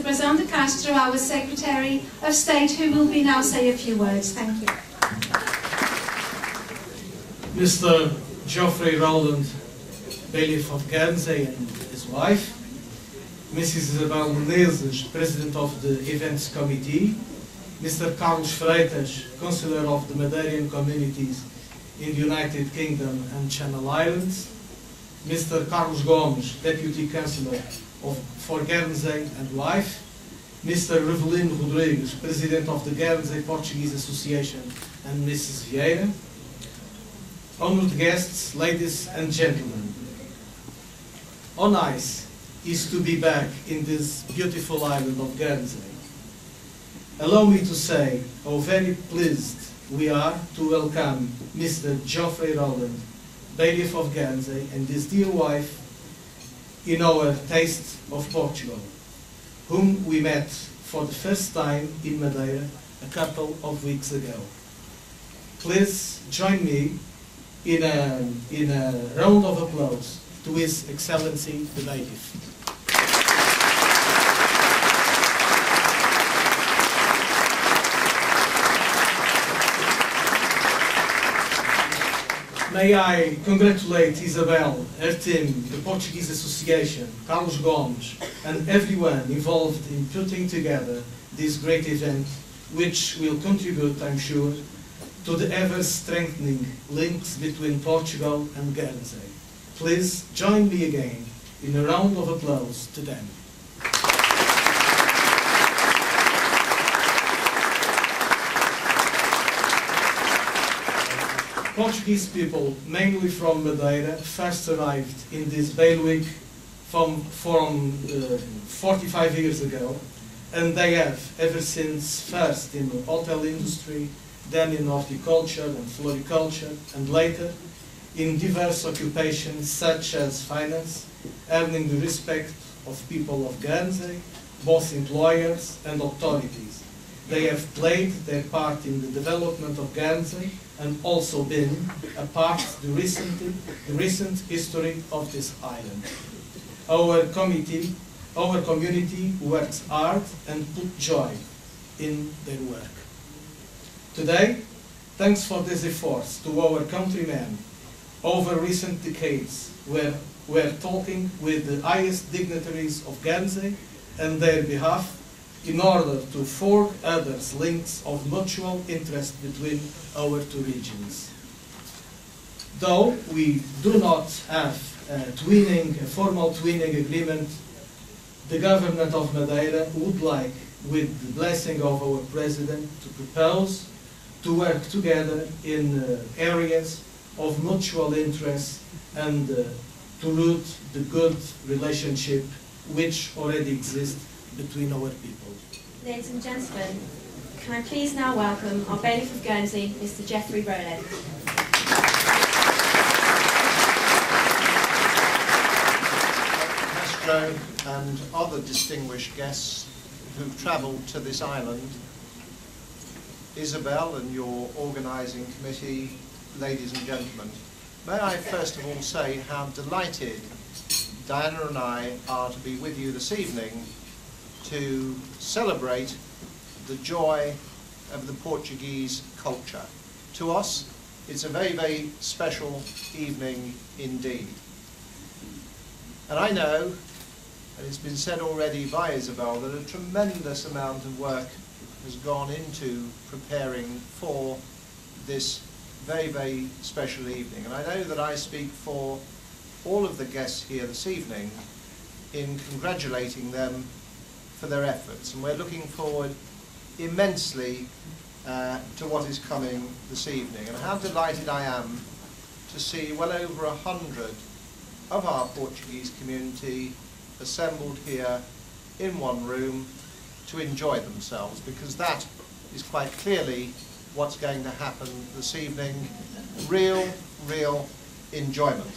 Brazão de Castro, our Secretary of State, who will be now say a few words. Thank you. Mr. Geoffrey Rowland, Bailiff of Guernsey, and his wife, Mrs. Isabel Menezes, President of the Events Committee, Mr. Carlos Freitas, Councillor of the Madeiran Communities in the United Kingdom and Channel Islands, Mr. Carlos Gomes, Deputy Councillor for Guernsey and wife, Mr. Revelino Rodrigues, President of the Guernsey Portuguese Association, and Mrs. Vieira, honoured guests, ladies and gentlemen. On ice is to be back in this beautiful island of Guernsey. Allow me to say how very pleased we are to welcome Mr. Geoffrey Rowland, Bailiff of Guernsey, and his dear wife in our Taste of Portugal, whom we met for the first time in Madeira a couple of weeks ago. Please join me in a round of applause to His Excellency the Bailiff. May I congratulate Isabel, her team, the Portuguese Association, Carlos Gomes, and everyone involved in putting together this great event, which will contribute, I'm sure, to the ever-strengthening links between Portugal and Guernsey. Please join me again in a round of applause to them. Portuguese people, mainly from Bandeira, first arrived in this bailiwick from 45 years ago, and they have ever since, first in the hotel industry, then in horticulture and floriculture, and later in diverse occupations such as finance, earning the respect of people of Guernsey, both employers and authorities. They have played their part in the development of Guernsey and also been a part of the recent history of this island. Our community works hard and put joy in their work. Today, thanks for these efforts to our countrymen over recent decades, we're talking with the highest dignitaries of Guernsey and their behalf in order to forge others links of mutual interest between our two regions. Though we do not have a formal twinning agreement, the government of Madeira would like, with the blessing of our President, to propose to work together in areas of mutual interest and to root the good relationship which already exists between our people. Ladies and gentlemen, can I please now welcome our Bailiff of Guernsey, Mr. Geoffrey Rowland. Castro and other distinguished guests who've travelled to this island, Isabel and your organising committee, ladies and gentlemen, may I first of all say how delighted Diana and I are to be with you this evening to celebrate the joy of the Portuguese culture. To us, it's a very, very special evening indeed. And I know, and it's been said already by Isabel, that a tremendous amount of work has gone into preparing for this very, very special evening. And I know that I speak for all of the guests here this evening in congratulating them for their efforts, and we're looking forward immensely to what is coming this evening. And how delighted I am to see well over 100 of our Portuguese community assembled here in one room to enjoy themselves, because that is quite clearly what's going to happen this evening. Real enjoyment.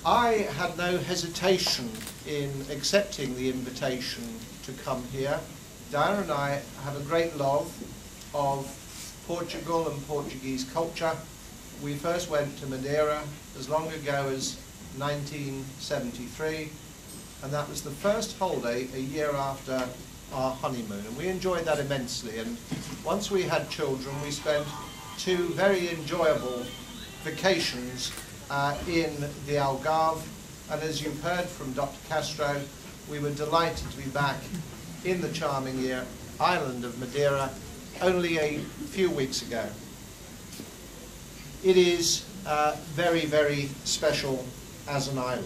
I had no hesitation in accepting the invitation to come here. Diana and I have a great love of Portugal and Portuguese culture. We first went to Madeira as long ago as 1973, and that was the first holiday a year after our honeymoon, and we enjoyed that immensely. And once we had children, we spent 2 very enjoyable vacations in the Algarve, and as you've heard from Dr. Castro, we were delighted to be back in the charming island of Madeira only a few weeks ago. It is very, very special as an island.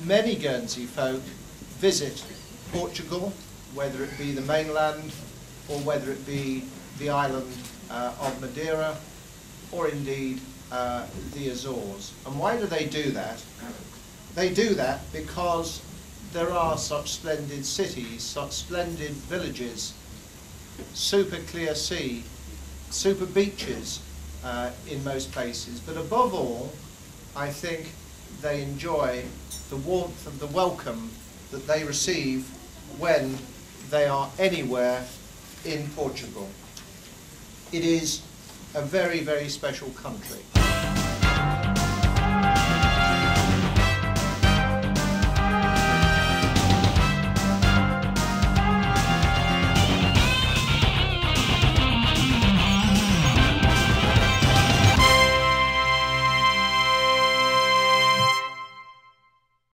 Many Guernsey folk visit Portugal, whether it be the mainland or whether it be the island of Madeira or indeed the Azores. And why do they do that? They do that because there are such splendid cities, such splendid villages, super clear sea, super beaches in most places, but above all, I think they enjoy the warmth of the welcome that they receive when they are anywhere in Portugal. It is a very, very special country.